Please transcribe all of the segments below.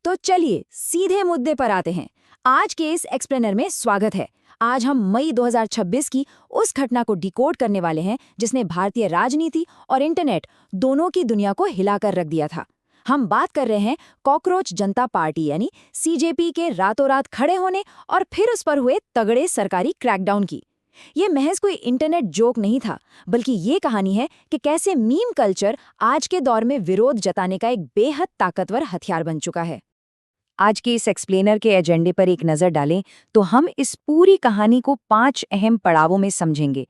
तो चलिए सीधे मुद्दे पर आते हैं। आज के इस एक्सप्लेनर में स्वागत है। आज हम मई 2026 की उस घटना को डिकोड करने वाले हैं जिसने भारतीय राजनीति और इंटरनेट दोनों की दुनिया को हिलाकर रख दिया था। हम बात कर रहे हैं कॉकरोच जनता पार्टी यानी सीजेपी के रातों रात खड़े होने और फिर उस पर हुए तगड़े सरकारी क्रैकडाउन की। ये महज कोई इंटरनेट जोक नहीं था, बल्कि ये कहानी है कि कैसे मीम कल्चर आज के दौर में विरोध जताने का एक बेहद ताकतवर हथियार बन चुका है। आज के इस एक्सप्लेनर के एजेंडे पर एक नज़र डालें तो हम इस पूरी कहानी को 5 अहम पड़ावों में समझेंगे।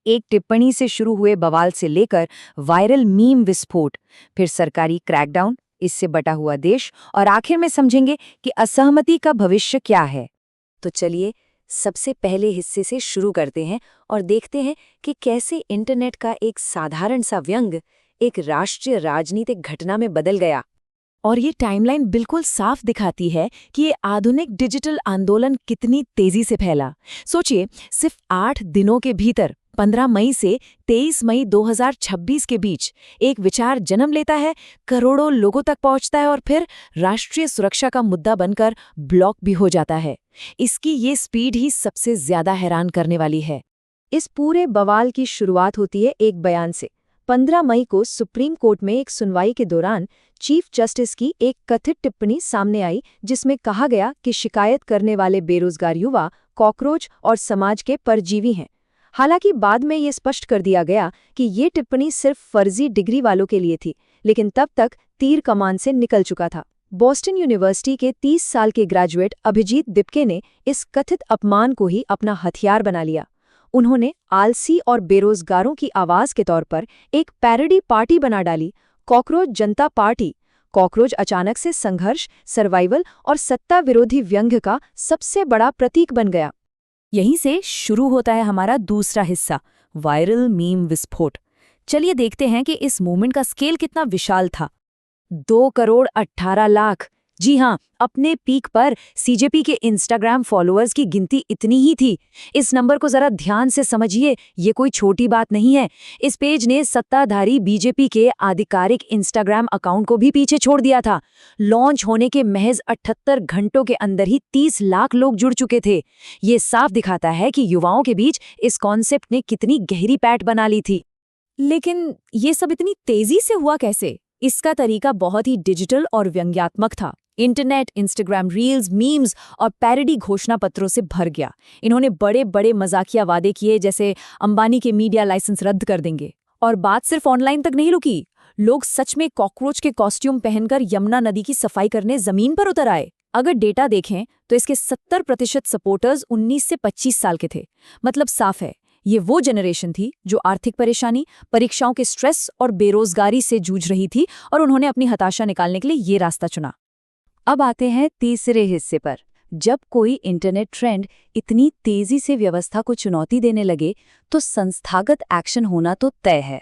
एक टिप्पणी से शुरू हुए बवाल से लेकर वायरल मीम विस्फोट, फिर सरकारी क्रैकडाउन, इससे बटा हुआ देश, और आखिर में समझेंगे कि असहमति का भविष्य क्या है। तो चलिए सबसे पहले हिस्से से शुरू करते हैं और देखते हैं कि कैसे इंटरनेट का एक साधारण सा व्यंग एक राष्ट्रीय राजनीतिक घटना में बदल गया। और ये टाइमलाइन बिल्कुल साफ दिखाती है कि ये आधुनिक डिजिटल आंदोलन कितनी तेजी से फैला। सोचिए, सिर्फ 8 दिनों के भीतर 15 मई से 23 मई 2026 के बीच एक विचार जन्म लेता है, करोड़ों लोगों तक पहुंचता है और फिर राष्ट्रीय सुरक्षा का मुद्दा बनकर ब्लॉक भी हो जाता है। इसकी ये स्पीड ही सबसे ज्यादा हैरान करने वाली है। इस पूरे बवाल की शुरुआत होती है एक बयान से। 15 मई को सुप्रीम कोर्ट में एक सुनवाई के दौरान चीफ जस्टिस की एक कथित टिप्पणी सामने आई जिसमें कहा गया कि शिकायत करने वाले बेरोजगार युवा कॉकरोच और समाज के परजीवी हैं। हालांकि बाद में ये स्पष्ट कर दिया गया कि ये टिप्पणी सिर्फ फर्जी डिग्री वालों के लिए थी, लेकिन तब तक तीर कमान से निकल चुका था। बॉस्टन यूनिवर्सिटी के 30 साल के ग्रेजुएट अभिजीत दिपके ने इस कथित अपमान को ही अपना हथियार बना लिया। उन्होंने आलसी और बेरोजगारों की आवाज के तौर पर एक पैरोडी पार्टी बना डाली, कॉकरोच जनता पार्टी। कॉकरोच अचानक से संघर्ष, सर्वाइवल और सत्ता विरोधी व्यंग्य का सबसे बड़ा प्रतीक बन गया। यहीं से शुरू होता है हमारा दूसरा हिस्सा, वायरल मीम विस्फोट। चलिए देखते हैं कि इस मूवमेंट का स्केल कितना विशाल था। 2,18,00,000। जी हाँ, अपने पीक पर सीजेपी के इंस्टाग्राम फॉलोअर्स की गिनती इतनी ही थी। इस नंबर को जरा ध्यान से समझिए, ये कोई छोटी बात नहीं है। इस पेज ने सत्ताधारी बीजेपी के आधिकारिक इंस्टाग्राम अकाउंट को भी पीछे छोड़ दिया था। लॉन्च होने के महज 78 घंटों के अंदर ही 30 लाख लोग जुड़ चुके थे। ये साफ दिखाता है कि युवाओं के बीच इस कॉन्सेप्ट ने कितनी गहरी पैठ बना ली थी। लेकिन ये सब इतनी तेजी से हुआ कैसे? इसका तरीका बहुत ही डिजिटल और व्यंग्यात्मक था। इंटरनेट इंस्टाग्राम रील्स, मीम्स और पैरोडी घोषणा पत्रों से भर गया। इन्होंने बड़े बड़े मजाकिया वादे किए, जैसे अंबानी के मीडिया लाइसेंस रद्द कर देंगे। और बात सिर्फ ऑनलाइन तक नहीं रुकी, लोग सच में कॉकरोच के कॉस्ट्यूम पहनकर यमुना नदी की सफाई करने जमीन पर उतर आए। अगर डेटा देखें तो इसके 70% सपोर्टर्स 19 से 25 साल के थे। मतलब साफ है, ये वो जनरेशन थी जो आर्थिक परेशानी, परीक्षाओं के स्ट्रेस और बेरोजगारी से जूझ रही थी, और उन्होंने अपनी हताशा निकालने के लिए ये रास्ता चुना। अब आते हैं तीसरे हिस्से पर। जब कोई इंटरनेट ट्रेंड इतनी तेजी से व्यवस्था को चुनौती देने लगे तो संस्थागत एक्शन होना तो तय है।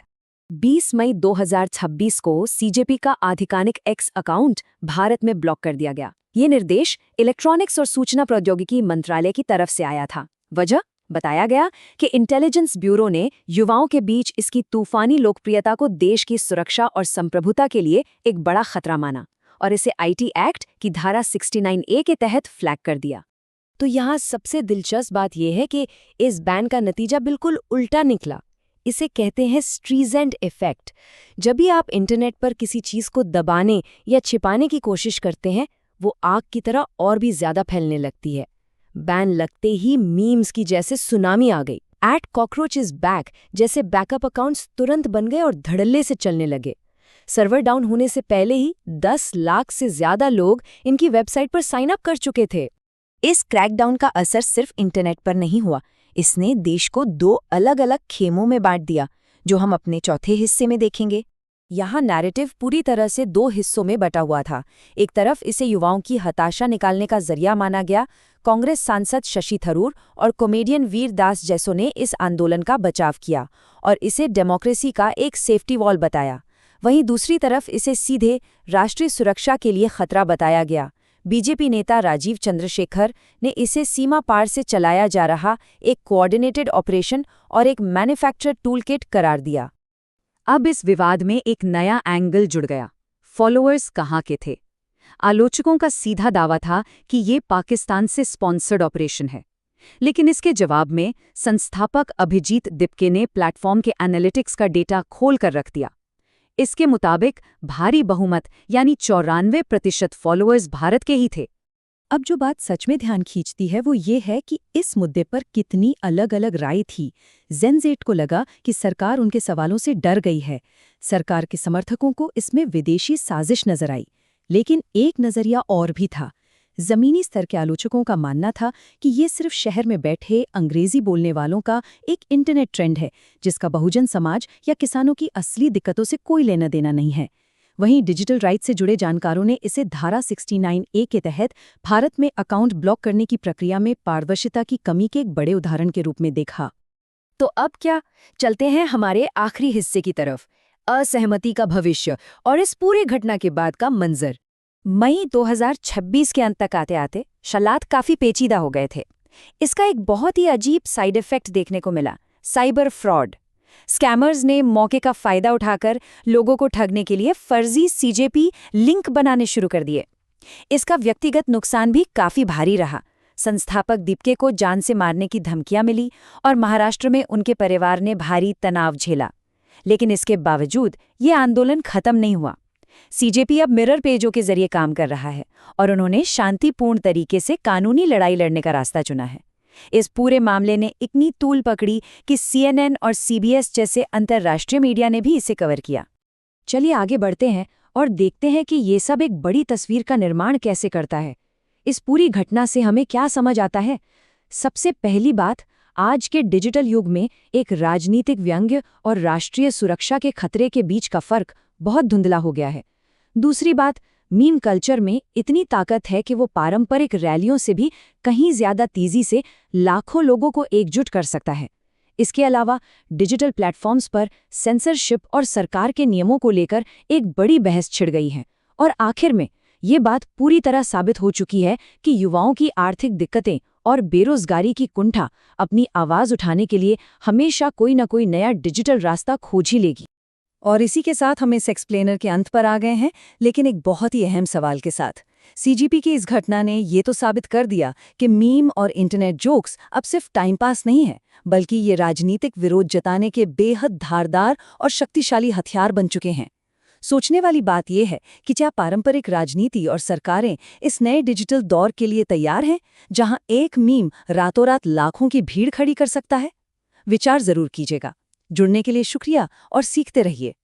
20 मई 2026 को सीजेपी का आधिकारिक एक्स अकाउंट भारत में ब्लॉक कर दिया गया। ये निर्देश इलेक्ट्रॉनिक्स और सूचना प्रौद्योगिकी मंत्रालय की तरफ से आया था। वजह बताया गया कि इंटेलिजेंस ब्यूरो ने युवाओं के बीच इसकी तूफानी लोकप्रियता को देश की सुरक्षा और संप्रभुता के लिए एक बड़ा खतरा माना और इसे आईटी एक्ट की धारा 69A के तहत फ्लैग कर दिया। तो यहाँ सबसे दिलचस्प बात यह है कि इस बैन का नतीजा बिल्कुल उल्टा निकला। इसे कहते हैं स्ट्रीजेंट इफेक्ट। जब भी आप इंटरनेट पर किसी चीज को दबाने या छिपाने की कोशिश करते हैं, वो आग की तरह और भी ज्यादा फैलने लगती है। बैन लगते ही मीम्स की जैसे सुनामी आ गई। @cockroach is back जैसे बैकअप अकाउंट्स तुरंत बन गए और धड़ल्ले से चलने लगे। सर्वर डाउन होने से पहले ही 10 लाख से ज्यादा लोग इनकी वेबसाइट पर साइन अप कर चुके थे। इस क्रैकडाउन का असर सिर्फ इंटरनेट पर नहीं हुआ, इसने देश को 2 अलग-अलग खेमों में बांट दिया, जो हम अपने चौथे हिस्से में देखेंगे। यहाँ नैरेटिव पूरी तरह से 2 हिस्सों में बटा हुआ था। एक तरफ इसे युवाओं की हताशा निकालने का जरिया माना गया। कांग्रेस सांसद शशि थरूर और कॉमेडियन वीर दास जैसों ने इस आंदोलन का बचाव किया और इसे डेमोक्रेसी का एक सेफ्टी वॉल बताया। वहीं दूसरी तरफ इसे सीधे राष्ट्रीय सुरक्षा के लिए खतरा बताया गया। बीजेपी नेता राजीव चंद्रशेखर ने इसे सीमा पार से चलाया जा रहा एक कोऑर्डिनेटेड ऑपरेशन और एक मैन्युफैक्चर्ड टूलकिट करार दिया। अब इस विवाद में एक नया एंगल जुड़ गया। फॉलोअर्स कहाँ के थे? आलोचकों का सीधा दावा था कि ये पाकिस्तान से स्पॉन्सर्ड ऑपरेशन है। लेकिन इसके जवाब में संस्थापक अभिजीत दिपके ने प्लेटफॉर्म के एनालिटिक्स का डेटा खोल कर रख दिया। इसके मुताबिक भारी बहुमत यानी 94% फॉलोअर्स भारत के ही थे। अब जो बात सच में ध्यान खींचती है वो ये है कि इस मुद्दे पर कितनी अलग अलग राय थी। जेनजेड को लगा कि सरकार उनके सवालों से डर गई है। सरकार के समर्थकों को इसमें विदेशी साजिश नजर आई। लेकिन एक नजरिया और भी था। जमीनी स्तर के आलोचकों का मानना था कि ये सिर्फ शहर में बैठे अंग्रेजी बोलने वालों का एक इंटरनेट ट्रेंड है, जिसका बहुजन समाज या किसानों की असली दिक्कतों से कोई लेना देना नहीं है। वहीं डिजिटल राइट से जुड़े जानकारों ने इसे धारा 69A के तहत भारत में अकाउंट ब्लॉक करने की प्रक्रिया में पारदर्शिता की कमी के एक बड़े उदाहरण के रूप में देखा। तो अब क्या, चलते हैं हमारे आखिरी हिस्से की तरफ, असहमति का भविष्य और इस पूरे घटना के बाद का मंजर। मई 2026 के अंत तक आते आते हालात काफी पेचीदा हो गए थे। इसका एक बहुत ही अजीब साइड इफेक्ट देखने को मिला, साइबर फ्रॉड। स्कैमर्स ने मौके का फायदा उठाकर लोगों को ठगने के लिए फर्जी सीजेपी लिंक बनाने शुरू कर दिए। इसका व्यक्तिगत नुकसान भी काफी भारी रहा। संस्थापक दीपके को जान से मारने की धमकियां मिली और महाराष्ट्र में उनके परिवार ने भारी तनाव झेला। लेकिन इसके बावजूद ये आंदोलन खत्म नहीं हुआ। सीजेपी अब मिरर पेजों के जरिए काम कर रहा है और उन्होंने शांतिपूर्ण तरीके से कानूनी लड़ाई लड़ने का रास्ता चुना है। इस पूरे मामले ने इतनी तूल पकड़ी कि CNN और CBS जैसे अंतर्राष्ट्रीय मीडिया ने भी इसे कवर किया। चलिए आगे बढ़ते हैं और देखते हैं कि ये सब एक बड़ी तस्वीर का निर्माण कैसे करता है। इस पूरी घटना से हमें क्या समझ आता है? सबसे पहली बात, आज के डिजिटल युग में एक राजनीतिक व्यंग्य और राष्ट्रीय सुरक्षा के खतरे के बीच का फर्क बहुत धुंधला हो गया है। दूसरी बात, मीम कल्चर में इतनी ताकत है कि वो पारंपरिक रैलियों से भी कहीं ज्यादा तेजी से लाखों लोगों को एकजुट कर सकता है। इसके अलावा डिजिटल प्लेटफॉर्म्स पर सेंसरशिप और सरकार के नियमों को लेकर एक बड़ी बहस छिड़ गई है। और आखिर में ये बात पूरी तरह साबित हो चुकी है कि युवाओं की आर्थिक दिक्कतें और बेरोजगारी की कुंठा अपनी आवाज उठाने के लिए हमेशा कोई न कोई नया डिजिटल रास्ता खोज ही लेगी। और इसी के साथ हम इस एक्सप्लेनर के अंत पर आ गए हैं, लेकिन एक बहुत ही अहम सवाल के साथ। CGP की इस घटना ने ये तो साबित कर दिया कि मीम और इंटरनेट जोक्स अब सिर्फ टाइम पास नहीं है, बल्कि ये राजनीतिक विरोध जताने के बेहद धारदार और शक्तिशाली हथियार बन चुके हैं। सोचने वाली बात यह है कि क्या पारंपरिक राजनीति और सरकारें इस नए डिजिटल दौर के लिए तैयार हैं, जहां एक मीम रातों रात लाखों की भीड़ खड़ी कर सकता है? विचार जरूर कीजिएगा। जुड़ने के लिए शुक्रिया और सीखते रहिए।